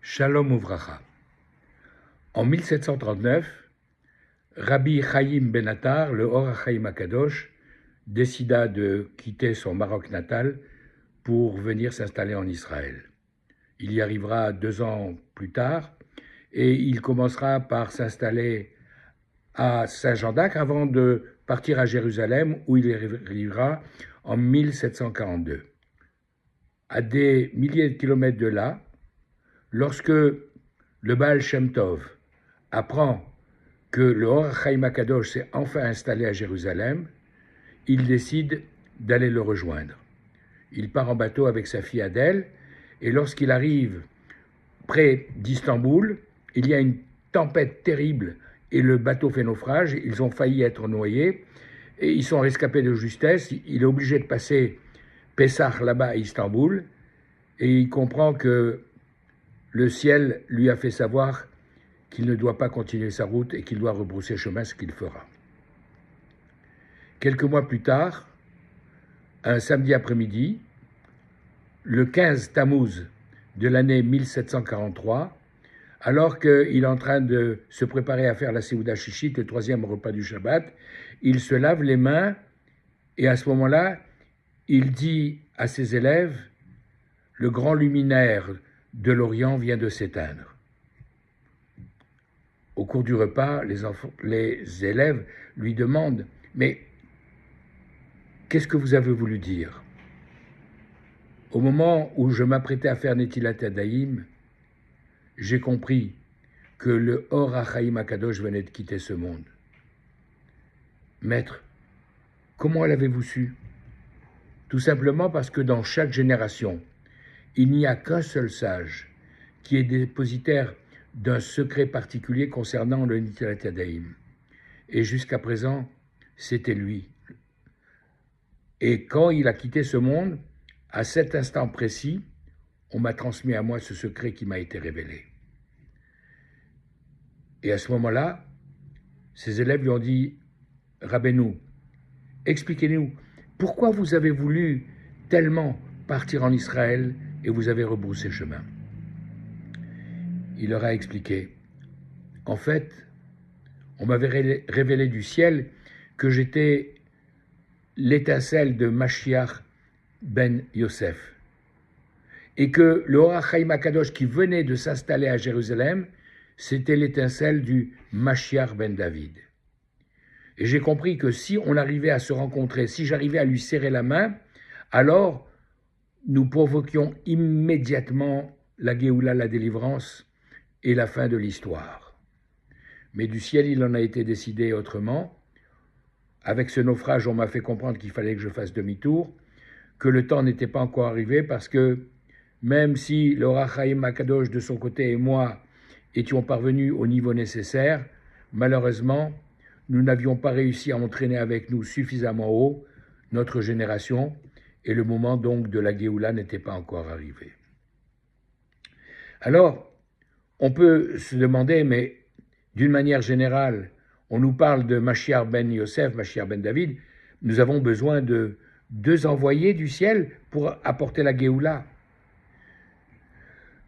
Shalom Uvracha. En 1739, Rabbi Chaim Ben Attar, le Or HaChaim HaKadosh, décida de quitter son Maroc natal pour venir s'installer en Israël. Il y arrivera 2 ans plus tard et il commencera par s'installer à Saint-Jean d'Acre avant de partir à Jérusalem où il arrivera en 1742. À des milliers de kilomètres de là, lorsque le Baal Shem Tov apprend que le Or HaChaim HaKadosh s'est enfin installé à Jérusalem, il décide d'aller le rejoindre. Il part en bateau avec sa fille Adèle, et lorsqu'il arrive près d'Istanbul, il y a une tempête terrible et le bateau fait naufrage. Ils ont failli être noyés et ils sont rescapés de justesse. Il est obligé de passer Pessah là-bas à Istanbul et il comprend que le ciel lui a fait savoir qu'il ne doit pas continuer sa route et qu'il doit rebrousser chemin, ce qu'il fera. Quelques mois plus tard, un samedi après-midi, le 15 Tammuz de l'année 1743, alors qu'il est en train de se préparer à faire la Séouda Shishit, le 3e repas du Shabbat, il se lave les mains et à ce moment-là, il dit à ses élèves, le grand luminaire de l'Orient vient de s'éteindre. Au cours du repas, les élèves lui demandent, mais qu'est-ce que vous avez voulu dire? Au moment où je m'apprêtais à faire Netilat Yadayim, j'ai compris que le Or HaChaim HaKadosh venait de quitter ce monde. Maître, comment l'avez-vous su? Tout simplement parce que dans chaque génération, il n'y a qu'un seul sage qui est dépositaire d'un secret particulier concernant le Netilat Yadayim. Et jusqu'à présent, c'était lui. Et quand il a quitté ce monde, à cet instant précis, on m'a transmis à moi ce secret qui m'a été révélé. Et à ce moment-là, ses élèves lui ont dit, Rabbeinu, expliquez-nous, pourquoi vous avez voulu tellement partir en Israël et vous avez rebroussé chemin? Il leur a expliqué, en fait, on m'avait révélé du ciel que j'étais l'étincelle de Mashiach ben Yosef, et que le Or HaChaim HaKadosh qui venait de s'installer à Jérusalem, c'était l'étincelle du Mashiach ben David. Et j'ai compris que si on arrivait à se rencontrer, si j'arrivais à lui serrer la main, alors nous provoquions immédiatement la Géoula, la délivrance et la fin de l'histoire. Mais du ciel, il en a été décidé autrement. Avec ce naufrage, on m'a fait comprendre qu'il fallait que je fasse demi-tour, que le temps n'était pas encore arrivé parce que même si le Or HaChaim HaKadosh de son côté et moi étions parvenus au niveau nécessaire, malheureusement, nous n'avions pas réussi à entraîner avec nous suffisamment haut notre génération et le moment donc de la Géoula n'était pas encore arrivé. Alors, on peut se demander, mais d'une manière générale, on nous parle de Mashiach ben Yosef, Mashiach ben David, nous avons besoin de 2 envoyés du ciel pour apporter la Géoula.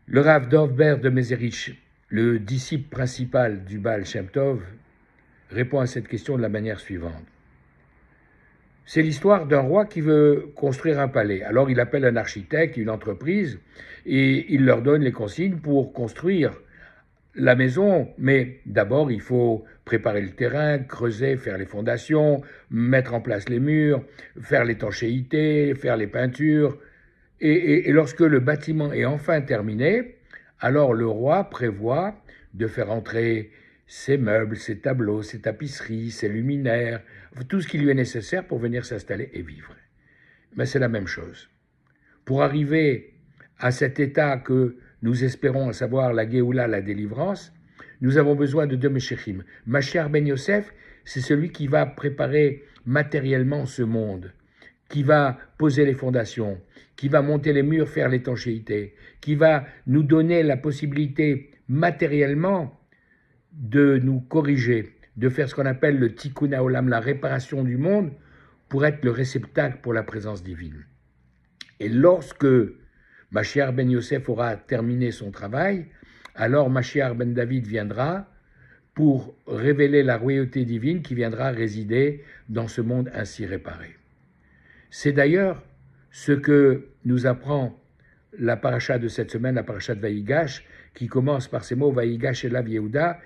Le Rav Dov Ber de Mezerich, le disciple principal du Baal Shem Tov, répond à cette question de la manière suivante. C'est l'histoire d'un roi qui veut construire un palais. Alors il appelle un architecte, une entreprise, et il leur donne les consignes pour construire la maison. Mais d'abord, il faut préparer le terrain, creuser, faire les fondations, mettre en place les murs, faire l'étanchéité, faire les peintures. Et lorsque le bâtiment est enfin terminé, alors le roi prévoit de faire entrer ses meubles, ses tableaux, ses tapisseries, ses luminaires, tout ce qui lui est nécessaire pour venir s'installer et vivre. Mais c'est la même chose. Pour arriver à cet état que nous espérons, à savoir la Géoula, la délivrance, nous avons besoin de 2 Meshichim. Mashiach ben Yosef, c'est celui qui va préparer matériellement ce monde, qui va poser les fondations, qui va monter les murs, faire l'étanchéité, qui va nous donner la possibilité matériellement de nous corriger, de faire ce qu'on appelle le tikkun haolam, la réparation du monde, pour être le réceptacle pour la présence divine. Et lorsque Mashiach ben Yosef aura terminé son travail, alors Mashiach ben David viendra pour révéler la royauté divine qui viendra résider dans ce monde ainsi réparé. C'est d'ailleurs ce que nous apprend la paracha de cette semaine, la paracha de Vaïgash, qui commence par ces mots « Vaïgash elav Yehuda »,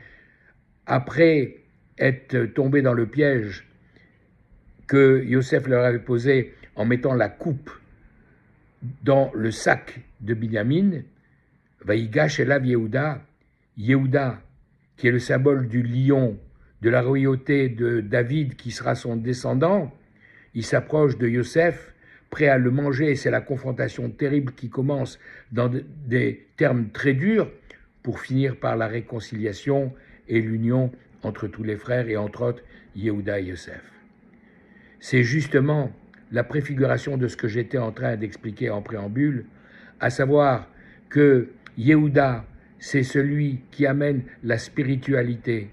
après être tombé dans le piège que Yosef leur avait posé en mettant la coupe dans le sac de Binyamin, Vaïgash elav Yehuda, Yehuda, qui est le symbole du lion, de la royauté de David qui sera son descendant, il s'approche de Yosef, prêt à le manger, et c'est la confrontation terrible qui commence dans des termes très durs pour finir par la réconciliation et l'union entre tous les frères et entre autres Yehuda et Yosef. C'est justement la préfiguration de ce que j'étais en train d'expliquer en préambule, à savoir que Yehuda, c'est celui qui amène la spiritualité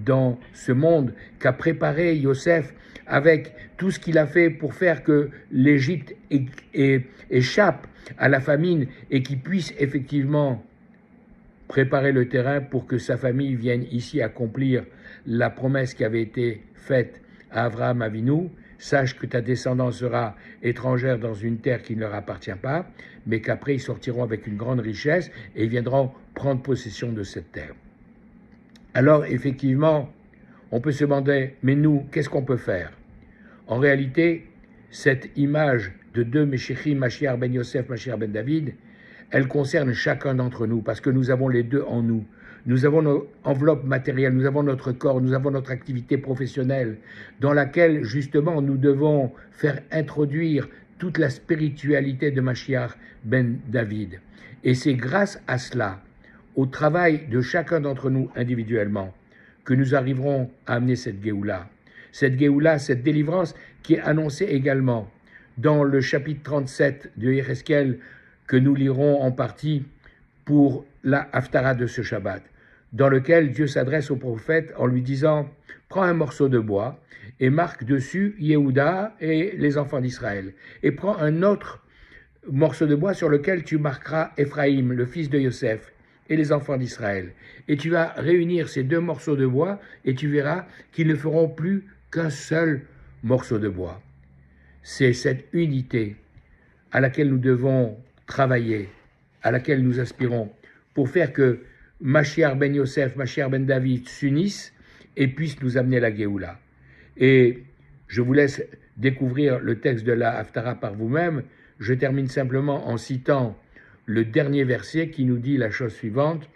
dans ce monde qu'a préparé Yosef avec tout ce qu'il a fait pour faire que l'Égypte échappe à la famine et qu'il puisse effectivement préparer le terrain pour que sa famille vienne ici accomplir la promesse qui avait été faite à Abraham Avinu. Sache que ta descendance sera étrangère dans une terre qui ne leur appartient pas, mais qu'après ils sortiront avec une grande richesse et ils viendront prendre possession de cette terre. Alors effectivement, on peut se demander, mais nous, qu'est-ce qu'on peut faire? En réalité, cette image de deux Meshichim, Mashiach ben Yosef, Mashiach ben David, elle concerne chacun d'entre nous, parce que nous avons les deux en nous. Nous avons nos enveloppes matérielles, nous avons notre corps, nous avons notre activité professionnelle, dans laquelle justement nous devons faire introduire toute la spiritualité de Mashiach ben David. Et c'est grâce à cela, au travail de chacun d'entre nous individuellement, que nous arriverons à amener cette Géoula. Cette Géoula, cette délivrance qui est annoncée également dans le chapitre 37 de Yéhezkel, que nous lirons en partie pour la Haftara de ce Shabbat, dans lequel Dieu s'adresse au prophète en lui disant « Prends un morceau de bois et marque dessus Yehuda et les enfants d'Israël. Et prends un autre morceau de bois sur lequel tu marqueras Ephraïm, le fils de Yosef, et les enfants d'Israël. Et tu vas réunir ces deux morceaux de bois et tu verras qu'ils ne feront plus qu'un seul morceau de bois. » C'est cette unité à laquelle nous devons travailler, à laquelle nous aspirons, pour faire que Mashiach ben Yosef, Mashiach ben David s'unissent et puissent nous amener la Géoula. Et je vous laisse découvrir le texte de la Haftara par vous-même. Je termine simplement en citant le dernier verset qui nous dit la chose suivante.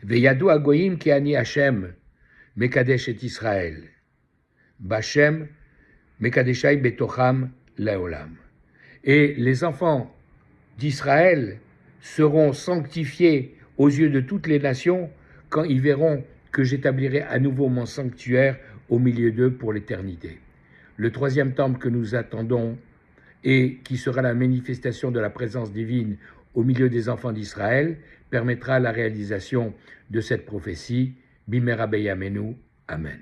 Veyadu agoyim ki ani Hashem, mekadesh et Israël. Bashem, mekadeshai betocham laolam. Et les enfants d'Israël seront sanctifiés aux yeux de toutes les nations quand ils verront que j'établirai à nouveau mon sanctuaire au milieu d'eux pour l'éternité. Le troisième temple que nous attendons et qui sera la manifestation de la présence divine au milieu des enfants d'Israël permettra la réalisation de cette prophétie. Bimera beyamenu. Amen.